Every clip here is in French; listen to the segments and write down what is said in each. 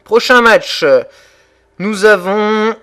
Prochain match, nous avons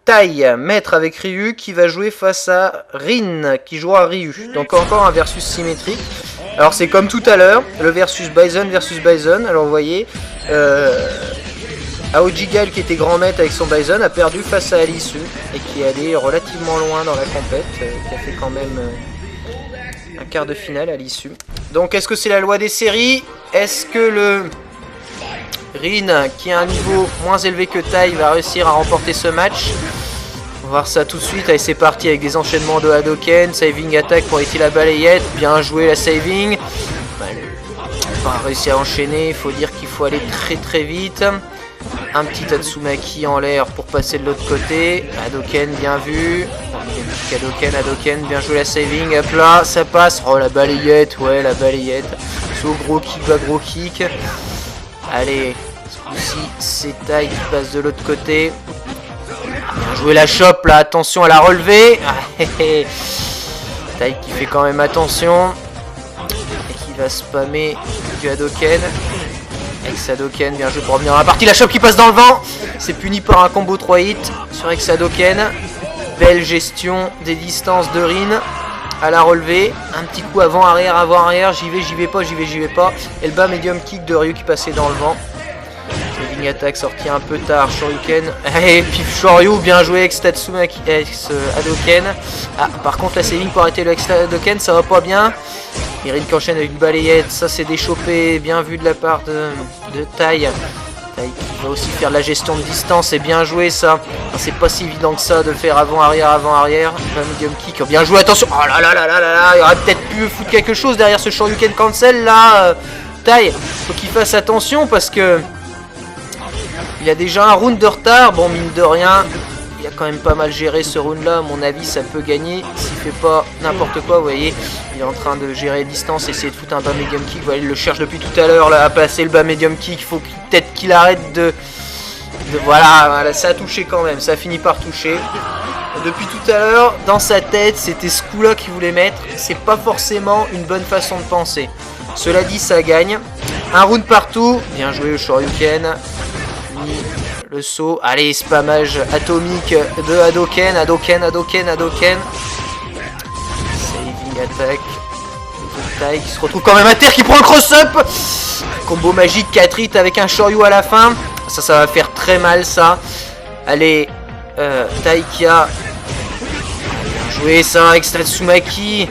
Tai, maître avec Ryu, qui va jouer face à Rin, qui jouera Ryu. Donc encore un versus symétrique. Alors c'est comme tout à l'heure, le versus Bison versus Bison. Alors vous voyez, Aojigal, qui était grand maître avec son Bison, a perdu face à Alisu, et qui est allé relativement loin dans la compète, qui a fait quand même un quart de finale à l'issue. Donc est-ce que c'est la loi des séries? Est-ce que le Rin, qui a un niveau moins élevé que Tai, va réussir à remporter ce match? On va voir ça tout de suite. Allez, c'est parti avec des enchaînements de Hadoken, saving attack pour éviter la balayette. Bien joué la saving. On va réussir à enchaîner. Il faut dire qu'il faut aller très vite. Un petit Tatsumaki en l'air pour passer de l'autre côté. Hadoken, bien vu. Hadoken, bien joué la saving. Hop là, ça passe. Oh, la balayette, ouais, la balayette. So, gros kick, va gros kick. Allez, ce coup-ci, c'est Tai qui passe de l'autre côté. Bien joué la chope, là, attention à la relever. Tai qui fait quand même attention. Et qui va spammer du Hadoken. Ex-Hadoken, bien joué pour revenir dans la partie. La chope qui passe dans le vent. C'est puni par un combo 3 hits sur Ex-Hadoken. Belle gestion des distances de Rin. À la relever, un petit coup avant arrière, j'y vais pas. Et le bas medium kick de Ryu qui passait dans le vent. Saving attack sorti un peu tard, Shoryuken. Et pif Shoryu, bien joué ex-Tatsumaki, ex-Hadoken. Ah, par contre la saving pour arrêter le ex-Hadoken, ça va pas bien. Et Rin qui enchaîne avec une balayette, ça c'est déchopé, bien vu de la part de Tai. Tai qui va aussi faire de la gestion de distance, c'est bien joué ça. C'est pas si évident que ça de faire avant-arrière. Medium kick, bien joué, attention. Oh là là, il aurait peut-être pu foutre quelque chose derrière ce Shoryuken cancel là. Tai, faut qu'il fasse attention parce que il a déjà un round de retard. Bon, mine de rien, il a quand même pas mal géré ce round là. À mon avis, ça peut gagner s'il fait pas n'importe quoi. Vous voyez, il est en train de gérer les distances, essayer de foutre un bas medium kick. Vous voyez, il le cherche depuis tout à l'heure là, à passer le bas medium kick. Il faut peut-être qu'il arrête de voilà, ça a touché quand même. Ça a fini par toucher. Depuis tout à l'heure, dans sa tête, c'était ce coup là qu'il voulait mettre. C'est pas forcément une bonne façon de penser. Cela dit, ça gagne. Un round partout. Bien joué le Shoryuken. Le saut, allez, spammage atomique de Hadoken. Saving attack de Tai qui se retrouve quand même à terre, qui prend le cross-up. Combo magique 4 hits avec un Shoryu à la fin. Ça va faire très mal ça. Allez, Tai qui a bien joué ça avec Tatsumaki.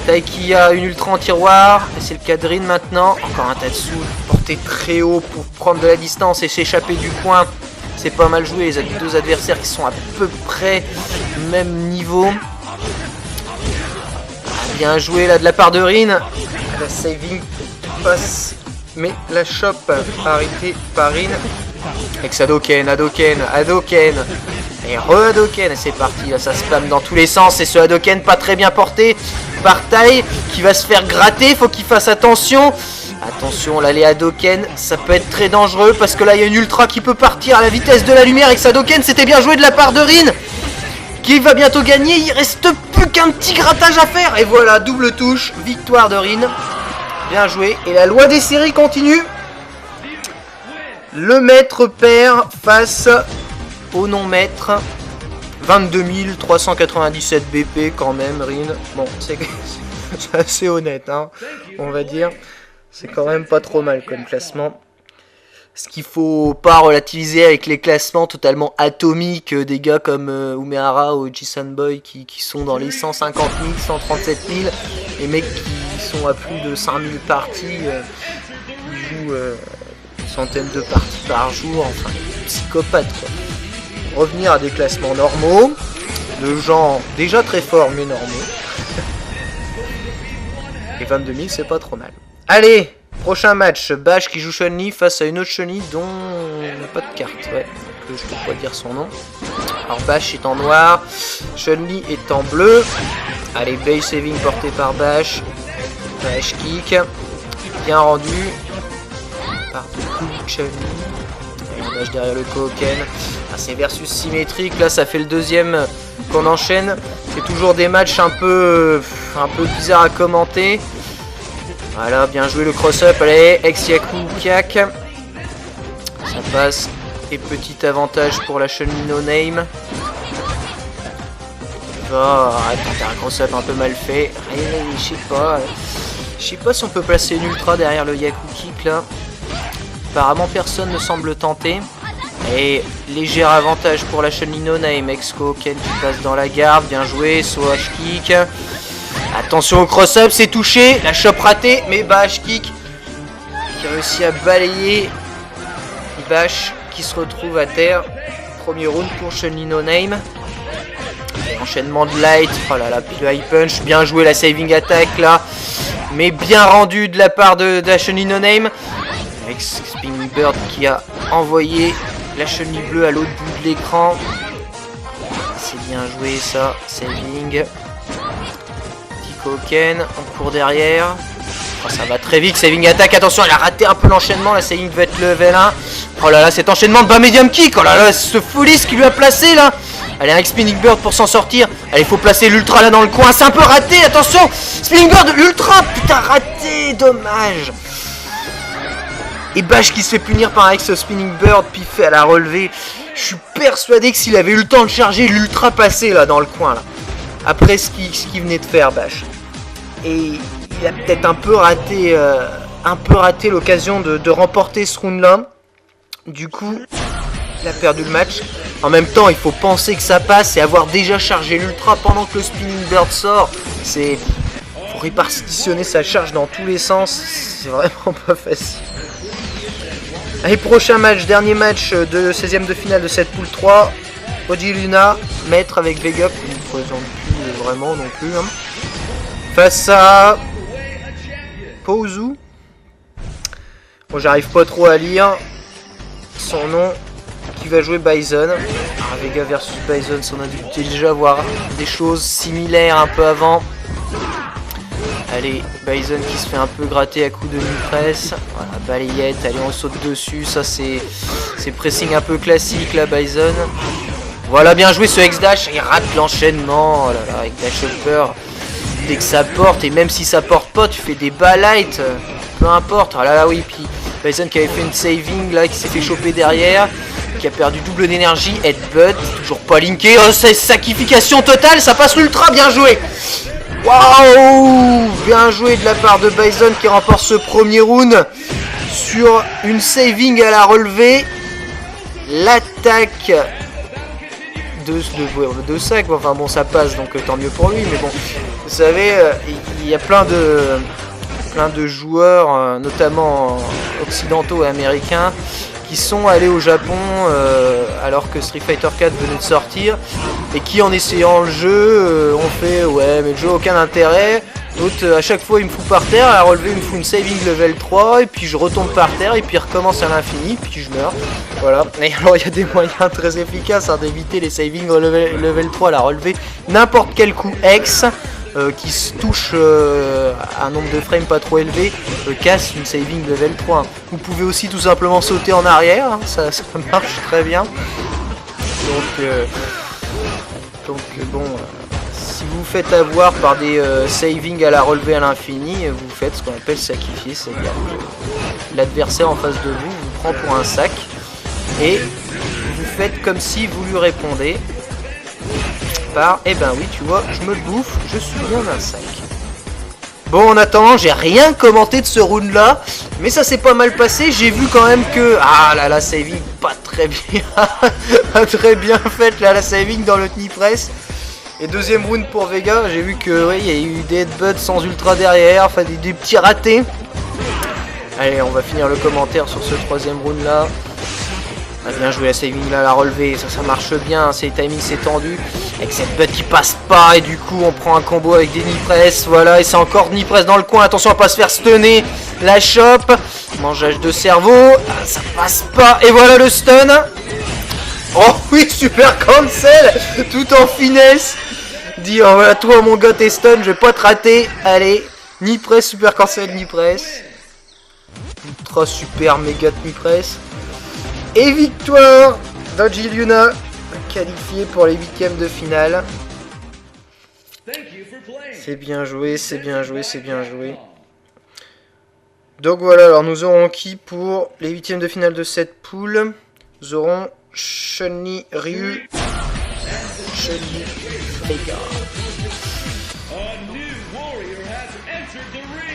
Tai qui a une ultra en tiroir. Et c'est le cas de Rin maintenant. Encore un Tatsu porté très haut pour prendre de la distance et s'échapper du coin. C'est pas mal joué, les deux adversaires qui sont à peu près même niveau. Bien joué là de la part de Rin. La saving passe, mais la chope arrêtée par Rin. Ex-Hadoken. Et re-Hadoken, et c'est parti, là ça spam dans tous les sens. Et ce Hadoken pas très bien porté par Tai qui va se faire gratter, faut qu'il fasse attention. Attention, là les Hadoken, ça peut être très dangereux parce que là il y a une ultra qui peut partir à la vitesse de la lumière avec sa Hadoken. C'était bien joué de la part de Rin qui va bientôt gagner. Il reste plus qu'un petit grattage à faire. Et voilà, double touche, victoire de Rin. Bien joué. Et la loi des séries continue. Le maître perd face au non-maître. 22 397 BP quand même, Rin. Bon, c'est assez honnête, hein, on va dire. C'est quand même pas trop mal comme classement. Ce qu'il faut pas relativiser avec les classements totalement atomiques des gars comme Umehara ou Jisanboy qui sont dans les 150 000, 137 000. Les mecs qui sont à plus de 5000 parties, qui jouent une centaine de parties par jour. Enfin, psychopathes quoi. Revenir à des classements normaux, de gens déjà très forts mais normaux. Et 22 000 c'est pas trop mal. Allez, prochain match, Bash qui joue Chun-Li face à une autre Chun-Li dont on n'a pas de carte, ouais, que je peux pas dire son nom. Alors Bash est en noir, Chun-Li est en bleu. Allez, base saving porté par Bash. Bash kick, bien rendu par du coup Chun-Li. Et Bash derrière le Koken. Ah, c'est versus symétrique, là ça fait le deuxième qu'on enchaîne. C'est toujours des matchs un peu bizarres à commenter. Voilà, bien joué le cross-up, allez, ex-Yaku Kyak. Ça passe. Et petit avantage pour la Chun-Li No Name. Oh, arrête, t'as un cross-up un peu mal fait. Je sais pas si on peut placer une ultra derrière le Yaku Kick là. Apparemment personne ne semble tenter. Et léger avantage pour la Chun-Li No Name. Ex-Koken qui passe dans la garde. Bien joué, So H-Kick. Attention au cross-up, c'est touché. La chop ratée, mais Bash Kick qui réussit à balayer Bash qui se retrouve à terre. Premier round pour Chun-Li No Name. Enchaînement de light. Oh là là, puis le high punch. Bien joué la saving attack là. Mais bien rendu de la part de la Chun-Li No Name. Avec Spinning Bird qui a envoyé la Chun-Li bleue à l'autre bout de l'écran. C'est bien joué ça. Saving. Koken, on court derrière. Oh, ça va très vite, saving attack, attention, elle a raté un peu l'enchaînement, la saving va être level 1. Oh là là, cet enchaînement de bas medium kick, oh là là, ce folie ce qu'il lui a placé là. Allez, avec Spinning Bird pour s'en sortir. Allez, il faut placer l'ultra là dans le coin, c'est un peu raté, attention. Spinning Bird, l'ultra, putain, raté, dommage. Et Bash qui se fait punir par un ex Spinning Bird, puis fait à la relevée. Je suis persuadé que s'il avait eu le temps de charger l'ultra passé là dans le coin là. Après ce qu'il venait de faire Bash. Et il a peut-être un peu raté l'occasion de remporter ce round là. Du coup, il a perdu le match. En même temps, il faut penser que ça passe et avoir déjà chargé l'ultra pendant que le Spinning Bird sort. Faut répartitionner sa charge dans tous les sens. C'est vraiment pas facile. Allez, prochain match, dernier match de 16e de finale de cette poule 3. Oji Luna, maître avec Vega, qui ne présente plus vraiment non plus. Hein. Face à Pouzu. Bon, j'arrive pas trop à lire son nom. Qui va jouer Bison. Alors, Vega versus Bison, on a dû déjà voir des choses similaires un peu avant. Allez, Bison qui se fait un peu gratter à coups de mi-presse. Voilà, balayette, allez, on saute dessus. Ça, c'est pressing un peu classique là, Bison. Voilà, bien joué ce X-Dash, il rate l'enchaînement, oh là là, avec Dash Upper, dès que ça porte, et même si ça porte pas, tu fais des balights, peu importe, oh là là, oui, puis Bison qui avait fait une saving, là, qui s'est fait choper derrière, qui a perdu double d'énergie, headbutt, toujours pas linké, oh, c'est sacrification totale, ça passe l'ultra, bien joué. Waouh, bien joué de la part de Bison qui remporte ce premier round sur une saving à la relevée, l'attaque de sac, enfin bon ça passe donc tant mieux pour lui, mais bon vous savez il y a plein de joueurs notamment occidentaux et américains qui sont allés au Japon alors que Street Fighter 4 venait de sortir et qui en essayant le jeu ont fait ouais mais le jeu a aucun intérêt. L'autre à chaque fois il me fout par terre, à la relevée il me fout une saving level 3 et puis je retombe par terre et puis il recommence à l'infini puis je meurs. Voilà, et alors il y a des moyens très efficaces hein, d'éviter les savings level 3 à la relevée. N'importe quel coup X qui se touche à un nombre de frames pas trop élevé casse une saving level 3. Vous pouvez aussi tout simplement sauter en arrière, hein, ça marche très bien. Donc bon... si vous vous faites avoir par des savings à la relevée à l'infini, vous faites ce qu'on appelle sacrifier, c'est-à-dire que l'adversaire en face de vous vous prend pour un sac et vous faites comme si vous lui répondez par eh ben oui tu vois je me bouffe, je suis bien un sac. Bon en attendant j'ai rien commenté de ce round là, mais ça s'est pas mal passé, j'ai vu quand même que ah là la saving pas très bien pas très bien faite là la saving dans le knee press. Et deuxième round pour Vega, j'ai vu que oui, il y a eu des headbutts sans ultra derrière, enfin des petits ratés. Allez, on va finir le commentaire sur ce troisième round là. On a bien joué la saving là, la relevée, ça marche bien, c'est timing c'est tendu. Avec cette butt qui passe pas et du coup on prend un combo avec des knee press, voilà, et c'est encore knee press dans le coin, attention à pas se faire stunner. La chope, mangeage de cerveau, ça passe pas, et voilà le stun. Oh oui, super cancel, tout en finesse. Dis, oh voilà, toi mon gars t'es stun, je vais pas te rater. Allez, knee press, super cancel, knee press. Ultra super méga knee press. Et victoire d'Oji Luna, qualifié pour les 8e de finale. C'est bien joué, c'est bien joué, c'est bien joué. Donc voilà, alors nous aurons qui pour les huitièmes de finale de cette poule? Nous aurons Chun-Li, Ryu, Chun-Li, Vega. A new warrior has entered the ring.